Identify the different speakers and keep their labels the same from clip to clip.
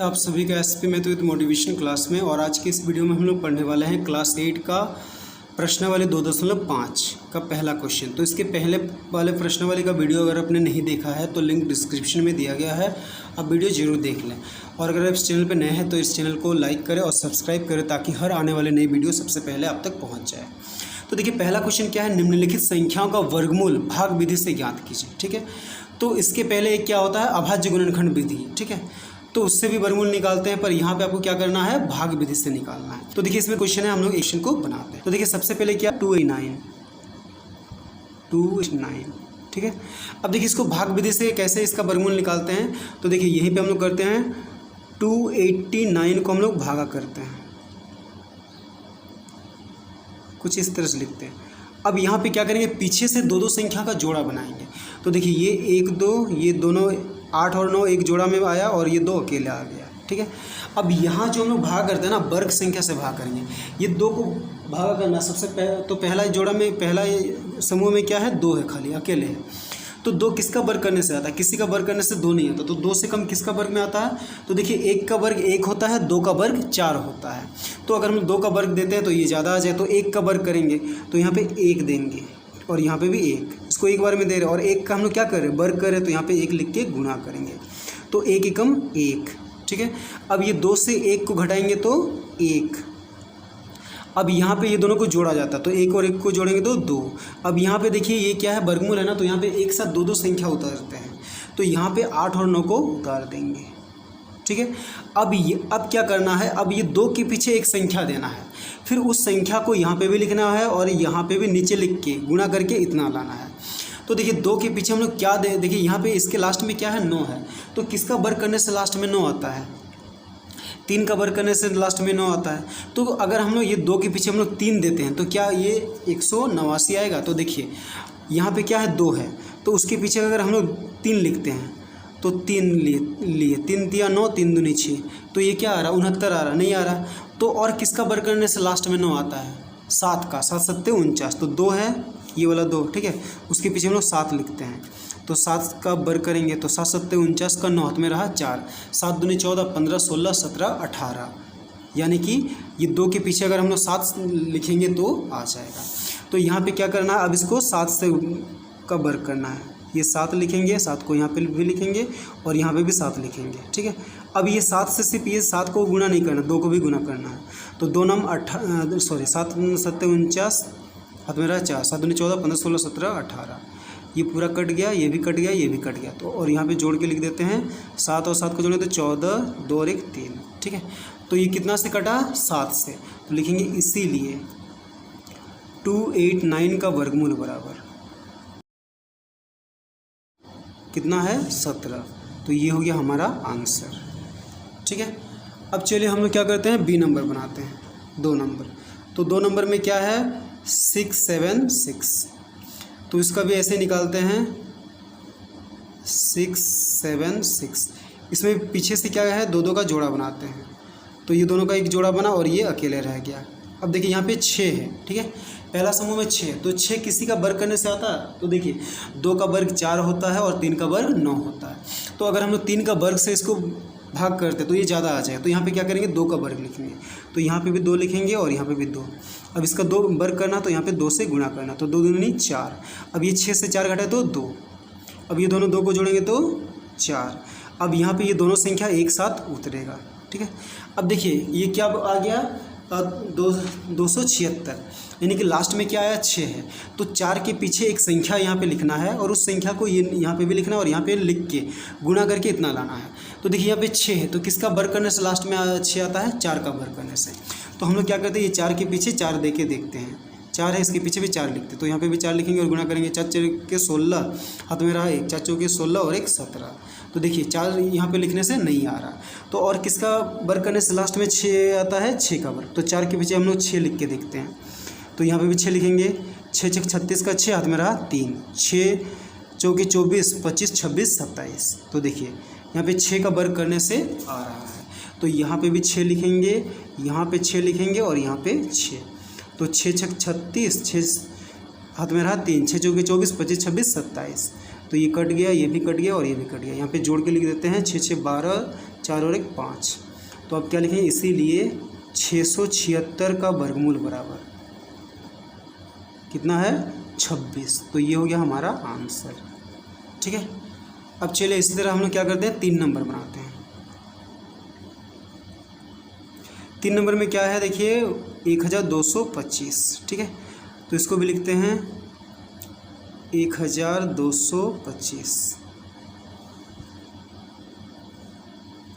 Speaker 1: आप सभी का SP math with motivation class में। और आज की इस वीडियो में हम लोग पढ़ने वाले हैं क्लास 8 का प्रश्नावली 2.5 का पहला क्वेश्चन। तो इसके पहले वाले प्रश्नावली का वीडियो अगर आपने नहीं देखा है तो लिंक डिस्क्रिप्शन में दिया गया है, आप वीडियो जरूर देख लें। और अगर आप इस चैनल पर नए हैं तो इस चैनल को लाइक करें और सब्सक्राइब करें ताकि हर आने वाले नई वीडियो सबसे पहले आप तक पहुँच जाए। तो देखिए पहला क्वेश्चन क्या है, निम्नलिखित संख्याओं का वर्गमूल भाग विधि से ज्ञात कीजिए। ठीक है, तो इसके पहले एक क्या होता है, अभाज्य गुणनखंड विधि। ठीक है, तो उससे भी वर्गमूल निकालते हैं, पर यहाँ पे आपको क्या करना है, भाग विधि से निकालना है। तो देखिए इसमें क्वेश्चन है, हम लोग एक्शन को बनाते हैं। तो देखिए सबसे पहले क्या 2/9। ठीक है, अब देखिए इसको भाग विधि से कैसे इसका वर्गमूल निकालते हैं। तो देखिए यहीं पे हम लोग करते हैं 289 को हम लोग भागा करते हैं, कुछ इस तरह से लिखते हैं। अब यहाँ पे क्या करेंगे, पीछे से दो संख्या का जोड़ा बनाएंगे। तो देखिए ये 1 2, ये दोनों 8 और 9 एक जोड़ा में आया और ये 2 अकेले आ गया। ठीक है, अब यहाँ जो हम लोग भाग करते हैं ना, वर्ग संख्या से भाग करेंगे। ये 2 को भागा करना सबसे तो पहला जोड़ा में, पहला समूह में क्या है, 2 है, खाली अकेले है। तो 2 किसका वर्ग करने से आता है, किसी का वर्ग करने से 2 नहीं आता। तो 2 से कम किसका वर्ग में आता है, तो देखिए 1 का वर्ग 1 होता है, 2 का वर्ग 4 होता है। तो अगर हम 2 का वर्ग देते हैं तो ये ज़्यादा आ जाए, तो 1 का वर्ग करेंगे तो यहाँ पे 1 देंगे और यहाँ पे भी 1, इसको एक बार में दे रहे हैं। और 1 का हम लोग क्या कर रहे हैं, वर्ग कर रहे हैं, तो यहाँ पे 1 लिख के गुणा करेंगे। तो 1 एकम 1। ठीक है, अब ये 2 से 1 को घटाएंगे तो 1। अब यहाँ पे ये दोनों को जोड़ा जाता है, तो 1 और 1 को जोड़ेंगे तो 2। अब यहाँ पे देखिए ये क्या है, वर्गमूल है ना, तो यहाँ पे एक साथ दो संख्या उतारते हैं। तो यहाँ पे 8 और 9 को उतार देंगे। ठीक है, अब क्या करना है, अब ये 2 के पीछे एक संख्या देना है, फिर उस संख्या को यहाँ पे भी लिखना है और यहाँ पे भी नीचे लिख के गुणा करके इतना लाना है। तो देखिए 2 के पीछे हम लोग क्या दे, देखिए यहाँ पे इसके लास्ट में क्या है, 9 है। तो किसका वर्ग करने से लास्ट में 9 आता है, 3 का वर्ग करने से लास्ट में 9 आता है। तो अगर हम लोग ये 2 के पीछे हम लोग 3 देते हैं तो क्या ये 189 आएगा। तो देखिए यहाँ पे क्या है, 2 है, तो उसके पीछे अगर हम लोग 3 लिखते हैं तो 3 लिए 3 तिया 9, 3 दूनी 6, तो ये क्या आ रहा, 69 आ रहा, नहीं आ रहा। तो और किसका वर्ग करने से लास्ट में 9 आता है, 7 का, 7 7 49। तो 2 है, ये वाला 2। ठीक है, उसके पीछे हम लोग 7 लिखते हैं, तो 7 का वर्ग करेंगे तो 7 7 49 का 9 हाथ में रहा 4, 7 दूनी 14, 15 16 17 18, यानी कि ये 2 के पीछे अगर हम लोग 7 लिखेंगे तो आ जाएगा। तो यहाँ पे क्या करना है, अब इसको 7 से का वर्ग करना है। ये 7 लिखेंगे, 7 को यहाँ पे भी लिखेंगे और यहाँ पे भी 7 लिखेंगे। ठीक है, अब ये 7 से सिर्फ ये 7 को गुणा नहीं करना, 2 को भी गुणा करना है। तो 2 9 7 7 49 हाथ में रहा 4, 7 दूनी 14, 15 16 17 18, ये पूरा कट गया, ये भी कट गया, ये भी कट गया। तो और यहाँ पे जोड़ के लिख देते हैं, 7 और 7 को जोड़ें तो 14, 2 और 1 3। ठीक है, तो ये कितना से कटा, 7 से। तो लिखेंगे इसीलिए 289 का वर्गमूल बराबर कितना है, 17। तो ये हो गया हमारा आंसर। ठीक है, अब चलिए हम लोग क्या करते हैं, बी नंबर बनाते हैं, 2 नंबर। तो 2 नंबर में क्या है, 6 7 6। तो इसका भी ऐसे निकालते हैं, 6 7 6। इसमें पीछे से क्या है, 2 2 का जोड़ा बनाते हैं। तो ये दोनों का एक जोड़ा बना और ये अकेले रह गया। अब देखिए यहाँ पे 6 है। ठीक है, पहला समूह में 6, तो 6 किसी का वर्ग करने से आता है। तो देखिए 2 का वर्ग 4 होता है और 3 का वर्ग 9 होता है। तो अगर हम लोग 3 का वर्ग से इसको भाग करते तो ये ज़्यादा आ जाएगा। तो यहाँ पे क्या करेंगे, 2 का वर्ग लिखेंगे, तो यहाँ पे भी 2 लिखेंगे और यहाँ पे भी 2। अब इसका 2 वर्ग करना तो यहाँ पे 2 से गुणा करना, तो 2 दूनी 4। अब ये 6 से 4 घटाए तो 2। अब ये दोनों 2 को जोड़ेंगे तो 4। अब यहाँ पे ये दोनों संख्या एक साथ उतरेगा। ठीक है, अब देखिए ये क्या आ गया, 276, यानी कि लास्ट में क्या आया, 6 है। तो 4 के पीछे एक संख्या यहाँ पे लिखना है और उस संख्या को ये यहाँ पे भी लिखना है और यहाँ पे लिख के गुणा करके इतना लाना है। तो देखिए यहाँ पे 6 है, तो किसका वर्ग करने से लास्ट में 6 आता है, 4 का वर्ग करने से। तो हम लोग क्या करते हैं, ये 4 के पीछे 4 दे के देखते हैं, 4 है, इसके पीछे भी 4 लिखते, तो यहाँ पे भी 4 लिखेंगे और गुणा करेंगे। 4 4 के 16 हाथ में रहा 1, 4 4 के 16 और 1 17। तो देखिए 4 यहाँ पे लिखने से नहीं आ रहा। तो और किसका वर्ग करने से लास्ट में 6 आता है, 6 का वर्ग। तो 4 के पीछे हम लोग 6 लिख के देखते हैं, तो यहाँ पे भी 6 लिखेंगे। 6 6 36 का 6 हाथ में रहा 3, 6 4 के 24 25 26 27। तो देखिए यहाँ पे 6 का वर्ग करने से आ रहा है। तो यहाँ पे भी 6 लिखेंगे, यहाँ पे 6 लिखेंगे और यहाँ पे 6। तो 6 6 36, 6 हाथ में रहा 3, 6 4 के 24 25 26 27। तो ये कट गया, ये भी कट गया और ये भी कट गया। यहाँ पे जोड़ के लिख देते हैं 6 6 12, 4 और 1 5। तो अब क्या लिखेंगे, इसीलिए 676 का वर्गमूल बराबर कितना है, 26। तो ये हो गया हमारा आंसर। ठीक है, अब चलिए इसी तरह हम लोग क्या करते हैं, 3 नंबर बनाते हैं। 3 नंबर में क्या है देखिए, 1225। ठीक है, तो इसको भी लिखते हैं 1225।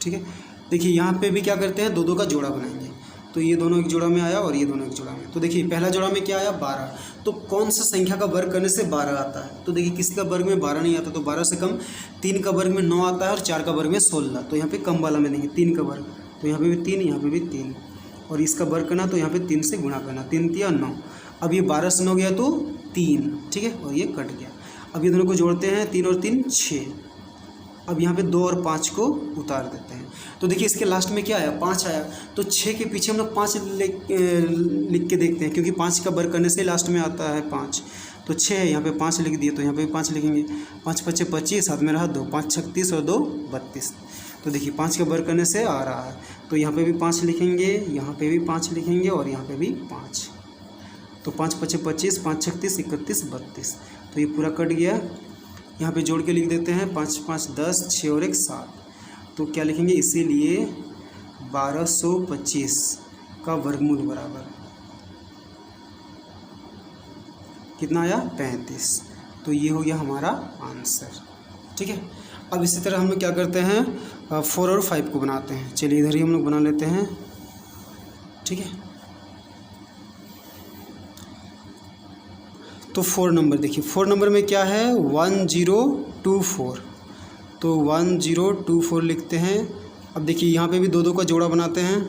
Speaker 1: ठीक है, देखिए यहाँ पे भी क्या करते हैं, दो का जोड़ा बनाएंगे। तो ये दोनों एक जोड़ा में आया और ये दोनों एक जोड़ा में। तो देखिए पहला जोड़ा में क्या आया, 12। तो कौन सा संख्या का वर्ग करने से 12 आता है, तो देखिए किसी का वर्ग में 12 नहीं आता, तो 12 से कम 3 का वर्ग में 9 आता है और 4 का वर्ग में 16। तो यहाँ पे कम वाला में देंगे 3 का वर्ग, तो यहाँ पे भी 3, यहाँ पे भी 3, और इसका वर्ग करना तो यहाँ पे 3 से गुणा करना, 3 3 9। अब ये 12 से 9 गया तो 3, ठीक है, और ये कट गया। अब ये दोनों को जोड़ते हैं, 3 और 3 6। अब यहाँ पे 2 और 5 को उतार देते हैं। तो देखिए इसके लास्ट में क्या आया, 5 आया। तो 6 के पीछे हम लोग 5 लिख के देखते हैं, क्योंकि 5 का वर्ग करने से लास्ट में आता है 5। तो 6 है, यहाँ पे 5 लिख दिए, तो यहाँ पे 5 लिखेंगे। 5 5 25, हाथ में रहा 2, 5 36 और 2 32। तो देखिए 5 का वर्ग करने से आ रहा है, तो यहाँ पे भी 5 लिखेंगे, यहाँ पे भी 5 लिखेंगे और यहाँ पे भी 5। तो 5 5 25, 5 36 31 32। तो ये पूरा कट गया। यहाँ पे जोड़ के लिख देते हैं, 5 5 10, 6 और 1 7। तो क्या लिखेंगे, इसीलिए 1225 का वर्गमूल बराबर कितना आया, 35। तो ये हो गया हमारा आंसर। ठीक है, अब इसी तरह हम लोग क्या करते हैं, 4 और 5 को बनाते हैं। चलिए इधर ही हम लोग बना लेते हैं। ठीक है, तो 4 नंबर देखिए, 4 नंबर में क्या है, 1024। तो 1024 लिखते हैं। अब देखिए यहाँ पे भी दो का जोड़ा बनाते हैं।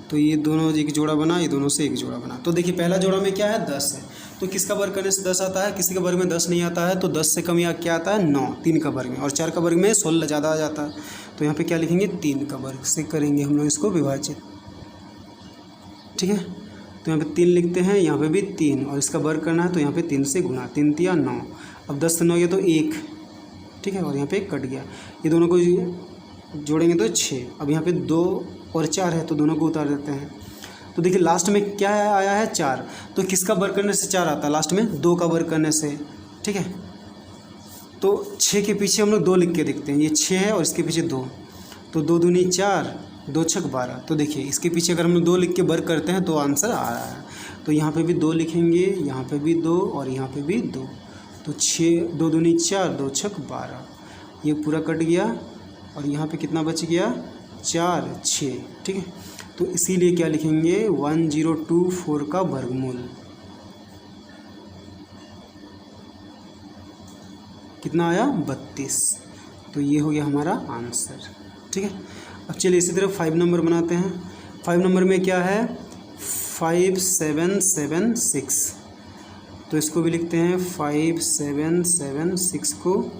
Speaker 1: तो ये दोनों एक जोड़ा बना, ये दोनों से एक जोड़ा बना। तो देखिए पहला जोड़ा में क्या है, 10 है। तो किसका वर्ग करने से 10 आता है, किसी का वर्ग में 10 नहीं आता है। तो 10 से कम या क्या आता है, 9, 3 का वर्ग में, और 4 का वर्ग में 16 ज़्यादा आ जाता है। तो यहाँ पे क्या लिखेंगे, 3 का वर्ग से करेंगे हम लोग इसको विभाजित। ठीक है, तो यहाँ पे 3 लिखते हैं, यहाँ पे भी 3, और इसका वर्ग करना है तो यहाँ पे 3 से गुणा, 3 3 9। अब 10 से 9 गया तो 1, ठीक है, और यहाँ पे कट गया। ये दोनों को जोड़ेंगे तो 6। अब यहाँ पे 2 और 4 है, तो दोनों को उतार देते हैं। तो देखिए लास्ट में क्या आया है, 4। तो किसका वर्ग करने से 4 आता है, लास्ट में 2 का वर्ग करने से। ठीक है, तो 6 के पीछे हम लोग 2 लिख के देखते हैं। ये 6 है और इसके पीछे 2, तो 2 दूनी 4, 2 छक 12। तो देखिए इसके पीछे अगर हम लोग 2 लिख के वर्ग करते हैं तो आंसर आ रहा है। तो यहाँ पे भी 2 लिखेंगे, यहाँ पे भी 2 और यहाँ पे भी 2। तो 6, 2 दूनी 4, 2 छक 12। ये पूरा कट गया और यहाँ पे कितना बच गया, 4 6। ठीक है, तो इसीलिए क्या लिखेंगे, 1024 का वर्गमूल कितना आया, 32। तो ये हो गया हमारा आंसर। ठीक है, अब चलिए इसी तरह 5 नंबर बनाते हैं। 5 नंबर में क्या है, 5776। तो इसको भी लिखते हैं 5776 को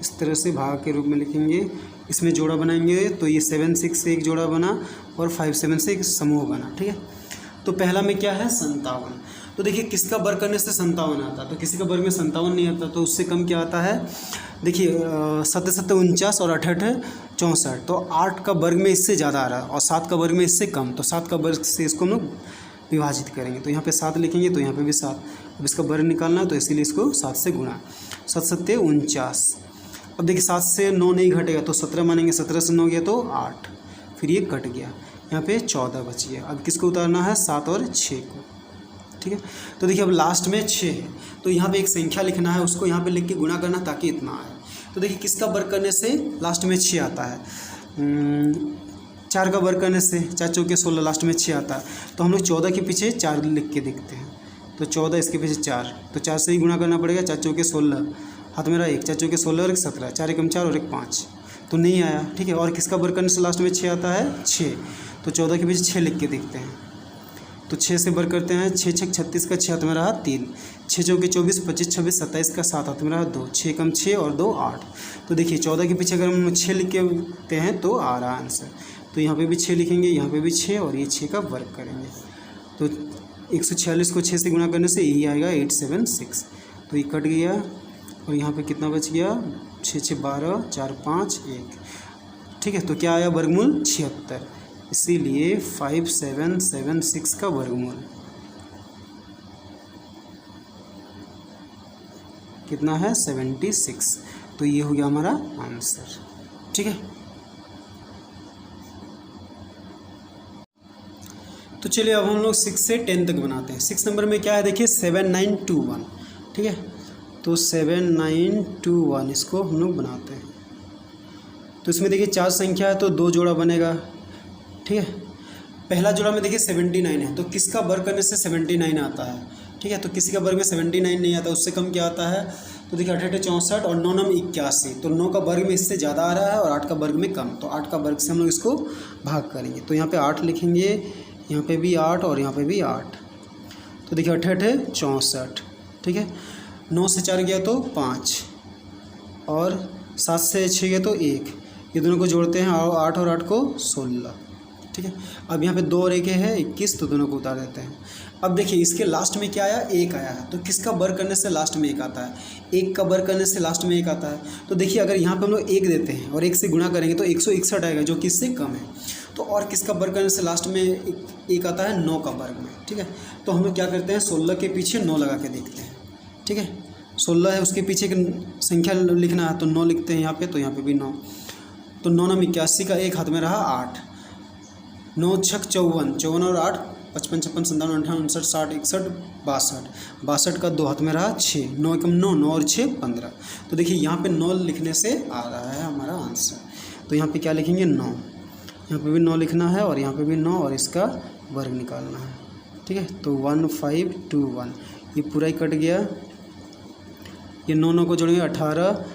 Speaker 1: इस तरह से भाग के रूप में लिखेंगे। इसमें जोड़ा बनाएंगे, तो ये 7 6 से एक जोड़ा बना और 5 7 से एक समूह बना। ठीक है, तो पहला में क्या है, 57। तो देखिए किसका वर्ग करने से 57 आता है, तो किसी का वर्ग में 57 नहीं आता। तो उससे कम क्या आता है, देखिए 7 7 49 और 8 8 64। तो 8 का वर्ग में इससे ज़्यादा आ रहा है और 7 का वर्ग में इससे कम। तो 7 का वर्ग से इसको हम लोग विभाजित करेंगे। तो यहाँ पे 7 लिखेंगे, तो यहाँ पे भी 7। अब इसका वर्ग निकालना है तो इसीलिए इसको 7 से गुणा, 7 7 49। अब देखिए 7 से 9 नहीं घटेगा तो 17 मानेंगे, 17 से 9 गया तो 8, फिर ये कट गया। यहाँ पे 14 बच गया। अब किसको उतारना है, 7 और 6 को। ठीक है, तो देखिए अब लास्ट में 6 है, तो यहाँ पे एक संख्या लिखना है, उसको यहाँ पे लिख के गुणा करना ताकि इतना आए। तो देखिए किसका वर्ग करने से लास्ट में 6 आता है, 4 का वर्ग करने से 4 चौके 16, लास्ट में 6 आता है। तो हम लोग 14 के पीछे 4 लिख के देखते हैं। तो 14 इसके पीछे 4, तो 4 से ही गुणा करना पड़ेगा। 4 चौके 16, हाथ में रहा 1, 4 चौके 16 और 1 17, 4 एकम 4 और 1 5। तो नहीं आया। ठीक है, और किसका वर्ग करने से लास्ट में 6 आता है, 6। तो 14 के पीछे 6 लिख के देखते हैं। तो 6 से वर्ग करते हैं, 6 6 36 का 6 हाथ में रहा 3, 6 चौके 24 25 26 27 का 7 हाथ में रहा 2, 6 कम 6 और 2 8। तो देखिए 14 के पीछे अगर हम 6 लिख के देखते हैं तो आ रहा आंसर। तो यहाँ पे भी 6 लिखेंगे, यहाँ पे भी 6 और ये 6 का वर्ग करेंगे। तो 146 को 6 से गुणा करने से यही आएगा 876। तो ये कट गया और यहाँ पे कितना बच गया, 6 6 12, 4 5 1, ठीक है। तो क्या आया, वर्गमूल 76, इसीलिए 5776 का वर्गमूल कितना है, 76। तो ये हो गया हमारा आंसर, ठीक है। तो चलिए अब हम लोग 6 से 10 तक बनाते हैं। 6 नंबर में क्या है देखिए, 7921, ठीक है। तो 7921 इसको हम लोग बनाते हैं। तो इसमें देखिए 4 संख्या है तो 2 जोड़ा बनेगा, ठीक है। पहला जोड़ा में देखिए 79 है, तो किसका वर्ग करने से 79 आता है, ठीक है। तो किसी का वर्ग में 79 नहीं आता, उससे कम क्या आता है, तो देखिए 8 8 64 और 9 9 81, तो 9 का वर्ग में इससे ज़्यादा आ रहा है और 8 का वर्ग में कम, तो 8 का वर्ग से हम लोग इसको भाग करेंगे। तो यहाँ पे 8 लिखेंगे, यहाँ पे भी 8 और यहाँ पे भी 8, तो देखिए 8 8 64, ठीक है। 9 से 4 गया तो 5 और 7 से 6 गया तो 1, ये दोनों को जोड़ते हैं, 8 और 8 को 16, ठीक है। अब यहाँ पे 2 और 1 है 21, तो दोनों को उतार देते हैं। अब देखिए इसके लास्ट में क्या आया, 1 आया है, तो किसका वर्ग करने से लास्ट में 1 आता है, 1 का वर्ग करने से लास्ट में 1 आता है। तो देखिए अगर यहाँ पे हम लोग 1 देते हैं और 1 से गुणा करेंगे तो 161 आएगा, जो कि इससे कम है। तो और किसका वर्ग करने से लास्ट में 1 आता है, 9 का वर्ग में, ठीक है। तो हम लोग क्या करते हैं, 16 के पीछे 9 लगा के देखते हैं, ठीक है। 16 है, उसके पीछे की संख्या लिखना है, तो 9 लिखते हैं यहाँ पे, तो यहाँ पे भी 9, तो 9 9 81 का 1 हाथ में रहा 8, 9 6 54, 54 और 8 55 56 57 58 59 60 61 62 का 2 हाथ में रहा 6, 9 एकम 9, 9 और 6 15। तो देखिए यहाँ पे 9 लिखने से आ रहा है हमारा आंसर। तो यहाँ पे क्या लिखेंगे, 9, यहाँ पे भी 9 लिखना है और यहाँ पे भी 9 और इसका वर्ग निकालना है, ठीक है। तो 1521, ये पूरा ही कट गया, ये 9 9 को जोड़ेंगे 18,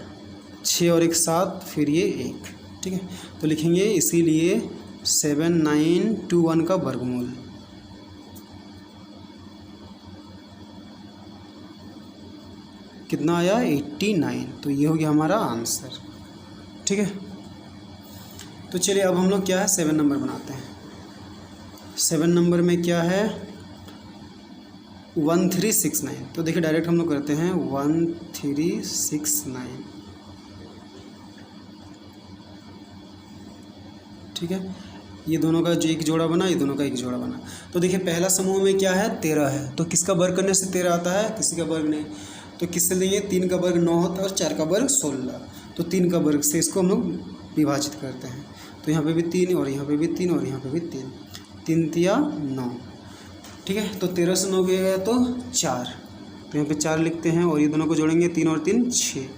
Speaker 1: 6 और 1 7, फिर ये 1, ठीक है। तो लिखेंगे इसीलिए 7921 का वर्गमूल कितना आया, 89। तो ये हो गया हमारा आंसर, ठीक है। तो चलिए अब हम लोग क्या है, 7 नंबर बनाते हैं। 7 नंबर में क्या है, 1369। तो देखिए डायरेक्ट हम लोग करते हैं 1369, ठीक है। ये दोनों का जो एक जोड़ा बना, ये दोनों का एक जोड़ा बना। तो देखिए पहला समूह में क्या है, 13 है, तो किसका वर्ग करने से 13 आता है, किसी का वर्ग नहीं, तो किससे लेंगे, 3 का वर्ग 9 होता है और 4 का वर्ग 16, तो 3 का वर्ग से इसको हम लोग विभाजित करते हैं। तो यहाँ पे भी 3 और यहाँ पे भी 3 और यहाँ पे भी 3, 3 तिया 9, ठीक है। तो 13 से 9 गया तो 4, तो यहाँ पे 4 लिखते हैं और ये दोनों को जोड़ेंगे, 3 और 3 6।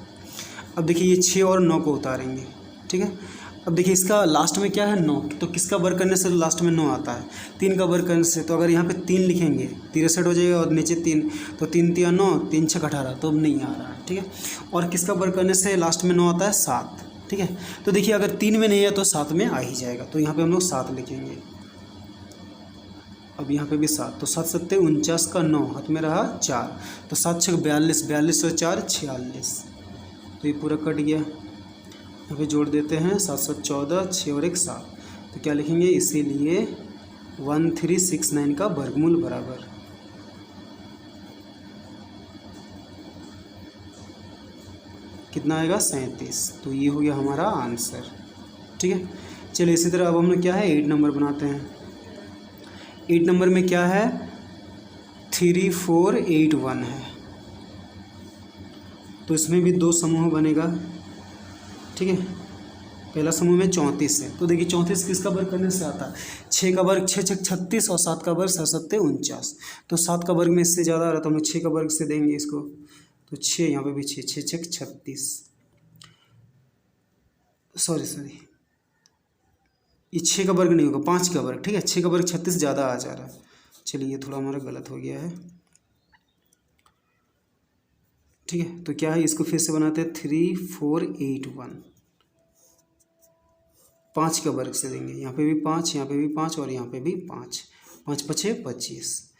Speaker 1: अब देखिए ये 6 और 9 को उतारेंगे, ठीक है। अब देखिए इसका लास्ट में क्या है, 9, तो किसका वर्ग करने से लास्ट में 9 आता है, 3 का वर्ग करने से। तो अगर यहाँ पे 3 लिखेंगे 63 हो जाएगा और नीचे 3, तो 3 तिया 9, 3 6 18, तो अब नहीं आ रहा है, ठीक है। और किसका वर्ग करने से लास्ट में 9 आता है, 7, ठीक है। तो देखिए अगर 3 में नहीं है तो 7 में आ ही जाएगा, तो यहाँ पर हम लोग 7 लिखेंगे। अब यहाँ पे भी 7, तो 7 7 49 का 9 हाथ में रहा 4, तो 7 6 42, 42 और 4 46, तो ये पूरा कट गया। यहाँ पे जोड़ देते हैं, 7 7 14, 6 और 1 7, तो क्या लिखेंगे, इसीलिए 1369 का वर्गमूल बराबर कितना आएगा, 37। तो ये हो गया हमारा आंसर, ठीक है। चलिए इसी तरह अब हम लोग क्या है, 8 नंबर बनाते हैं। 8 नंबर में क्या है, 3481 है, तो इसमें भी 2 समूह बनेगा, ठीक है। पहला समूह में 34 है, तो देखिए 34 किसका वर्ग करने से आता है, 6 का वर्ग 6 6 36 और 7 का वर्ग 7 7 49, तो 7 का वर्ग में इससे ज़्यादा आ रहा, तो हम लोग 6 का वर्ग से देंगे इसको, तो 6 यहाँ पे भी 6 6 6 36, सॉरी ये 6 का वर्ग नहीं होगा, 5 का वर्ग, ठीक है। 6 का वर्ग 36 ज़्यादा आ जा रहा है, चलिए ये थोड़ा हमारा गलत हो गया है, ठीक है। तो क्या है, इसको फिर से बनाते हैं, 3481, 5 का वर्ग से देंगे, यहाँ पे भी 5, यहाँ पे भी 5 और यहाँ पे भी 5, 5 5 25,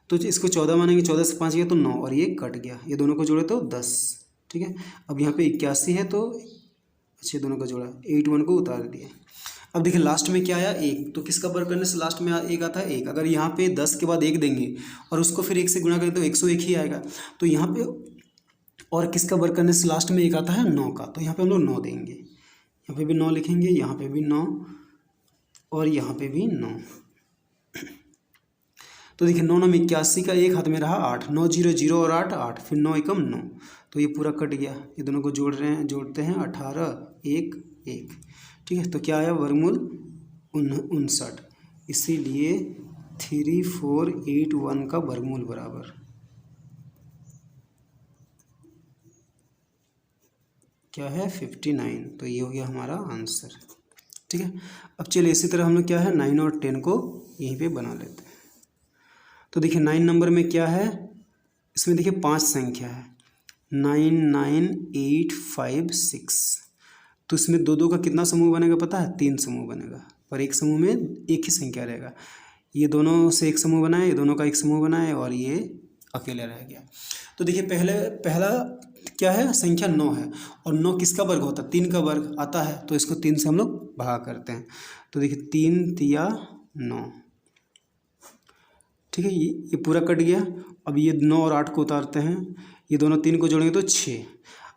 Speaker 1: तो इसको 14 मानेंगे, 14 से 5 गया तो 9 और ये कट गया, ये दोनों को जोड़े तो 10, ठीक है। अब यहाँ पे 81 है, तो अच्छे दोनों का जोड़ा 81 को उतार दिया। अब देखिए लास्ट में क्या आया, 1, तो किसका वर्ग करने से लास्ट में 1 आता है, 1। अगर यहाँ पे 10 के बाद 1 देंगे और उसको फिर 1 से गुणा करें तो 101 ही आएगा, तो यहाँ पे और किसका वर्ग करने से लास्ट में एक आता है 9 का, तो यहाँ पे हम लोग 9 देंगे, यहाँ पे भी 9 लिखेंगे, यहाँ पे भी 9 और यहाँ पे भी 9। तो देखिए 9 9 81 का एक हाथ में रहा 8, 9 0 0 और 8 8, फिर 9 एकम 9, तो ये पूरा कट गया। ये दोनों को जोड़ते हैं 18 1 1, ठीक है। तो क्या आया वर्गमूल 59, इसीलिए 3481 का वर्गमूल बराबर क्या है 59। तो ये हो गया हमारा आंसर, ठीक है। अब चलिए इसी तरह हम लोग क्या है 9 और 10 को यहीं पे बना लेते हैं। तो देखिए 9 नंबर में क्या है, इसमें देखिए 5 संख्या है 9 9 8 5 6। तो इसमें दो दो का कितना समूह बनेगा पता है, 3 समूह बनेगा, पर एक समूह में एक ही संख्या रहेगा। ये दोनों से एक समूह बनाए, ये दोनों का एक समूह बनाए और ये अकेले रह गया। तो देखिए पहला क्या है, संख्या 9 है और 9 किसका वर्ग होता है, 3 का वर्ग आता है, तो इसको 3 से हम लोग भाग करते हैं। तो देखिए 3 तिया 9, ठीक है। ये पूरा कट गया। अब ये 9 और 8 को उतारते हैं, ये दोनों 3 को जोड़ेंगे तो 6।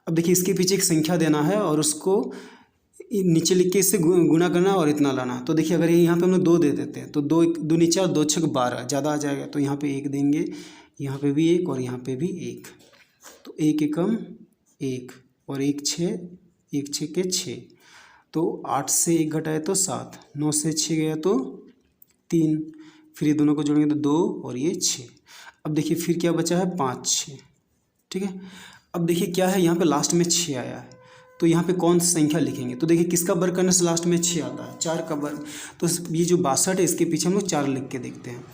Speaker 1: अब देखिए इसके पीछे एक संख्या देना है और उसको नीचे लिख के इससे गुणा करना और इतना लाना। तो देखिए अगर यहाँ पे हम लोग 2 दे देते हैं तो 2 2 नीचे और 2 छक 12 ज़्यादा आ जाएगा, तो यहाँ पे 1 देंगे, यहाँ पे भी 1 और यहाँ पे भी 1। तो 1 एकम 1 और 1 6, 1 6 के 6, तो 8 से 1 घटाए तो 7, 9 से 6 गया तो 3, फिर ये दोनों को जोड़ेंगे तो 2 और ये 6। अब देखिए फिर क्या बचा है 5 6, ठीक है। अब देखिए क्या है, यहाँ पे लास्ट में 6 आया है, तो यहाँ पे कौन सी संख्या लिखेंगे। तो देखिए किसका वर्ग करने से लास्ट में 6 आता है, 4 का वर्ग। तो ये जो 62 है इसके पीछे हम लोग 4 लिख के देखते हैं।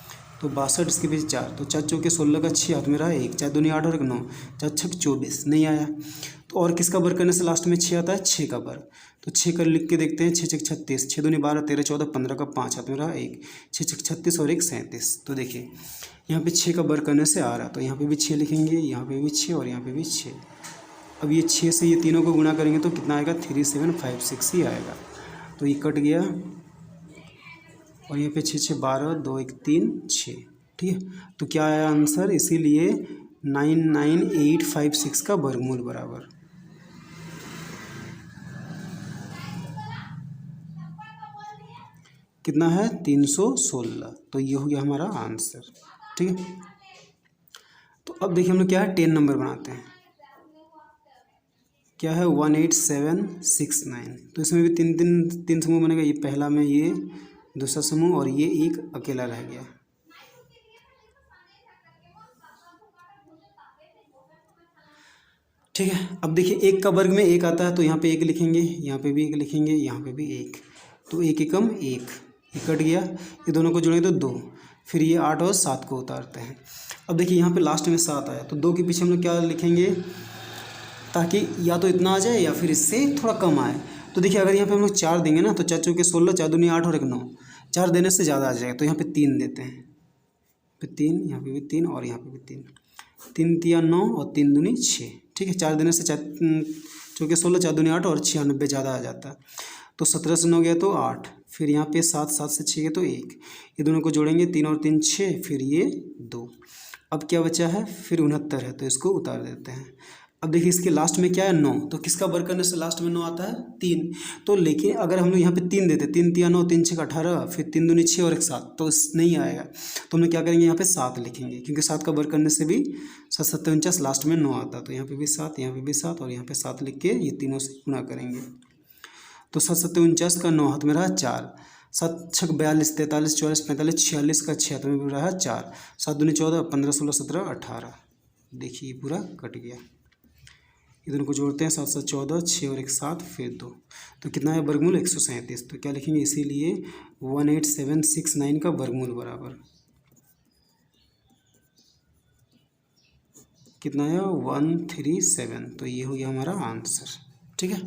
Speaker 1: तो 62 इसके पीछे 4, तो 4 चौके 16 का 6 हाथ में रहा 1, 4 दूनी 8 और 9, 4 छक 24 नहीं आया। तो और किसका वर्ग करने से लास्ट में 6 आता है, 6 का वर्ग। तो 6 का लिख के देखते हैं, 6 छक 36, 6 दूनी 12 13 14 15 का 5 हाथ में रहा 1, 6 छक 36 और 1 37। तो देखिए यहाँ पे 6 का वर्ग करने से आ रहा, तो यहाँ पे भी 6 लिखेंगे, यहाँ पे भी 6 और यहाँ पे भी 6। अब ये 6 से ये तीनों को गुणा करेंगे तो कितना आएगा 3756 ही आएगा। तो ये कट गया और यहाँ पे 6 6 12 2 1 3 6, ठीक है। तो क्या आया आंसर, इसीलिए 99856 का वर्गमूल बराबर कितना है 316। तो ये हो गया हमारा आंसर, ठीक है। तो अब देखिए हम लोग क्या है 10 नंबर बनाते हैं, क्या है 18769। तो इसमें भी तीन समूह बनेगा, ये पहला में ये दूसरा समूह और ये एक अकेला रह गया, ठीक है। अब देखिए 1 का वर्ग में 1 आता है, तो यहाँ पे 1 लिखेंगे, यहाँ पे भी 1 लिखेंगे, यहाँ पे भी 1, तो 1 एकम 1, ये कट गया। ये दोनों को जोड़ेंगे तो 2, फिर ये 8 और 7 को उतारते हैं। अब देखिए यहाँ पे लास्ट में 7 आया, तो 2 के पीछे हम लोग क्या लिखेंगे, ताकि या तो इतना आ जाए या फिर इससे थोड़ा कम आए। तो देखिए अगर यहाँ पे हम लोग 4 देंगे ना, तो 4 चौके 16, 4 दूनी 8 और 1 9, 4 देने से ज़्यादा आ जाएगा, तो यहाँ पे 3 देते हैं, पे 3, यहाँ पे भी 3 और यहाँ पे भी 3, 3 तिया 9 और 3 दूनी 6, ठीक है। 4 देने से 4 चौके 16, 4 दूनी 8 और 96 ज़्यादा आ जाता है। तो 17 से 9 गया तो 8, फिर यहाँ पे 7 7 से 6 गया तो 1, ये दोनों को जोड़ेंगे 3 और 3 6, फिर ये 2। अब क्या बचा है, फिर 69 है, तो इसको उतार देते हैं। अब देखिए इसके लास्ट में क्या है 9, तो किसका वर्ग करने से लास्ट में 9 आता है 3। तो लेकिन अगर हम लोग यहाँ पे 3 देते, 3 तिया 9, 3 छक 18, फिर 3 दूनी 6 और 1 7, तो नहीं आएगा। तो हम लोग क्या करेंगे, यहाँ पे 7 लिखेंगे, क्योंकि 7 का वर्ग करने से भी 7 7 49 लास्ट में 9 आता है। तो यहाँ पे भी 7, यहाँ पे भी 7 और यहाँ पे 7 लिख के ये तीनों से गुणा करेंगे। तो 7 7 49 का 9 हाथ में रहा 4, 7 छक 42 43 44 45 46 का 6 हाथ में रहा 4, 7 दूनी 14 15 16 17 18। देखिए पूरा कट गया। ये दोनों को जोड़ते हैं, 7 7 14, 6 और 1 7, फिर 2, तो कितना है वर्गमूल 137। तो क्या लिखेंगे, इसीलिए 18769 का वर्गमूल बराबर कितना है 137। तो ये हो गया हमारा आंसर, ठीक है।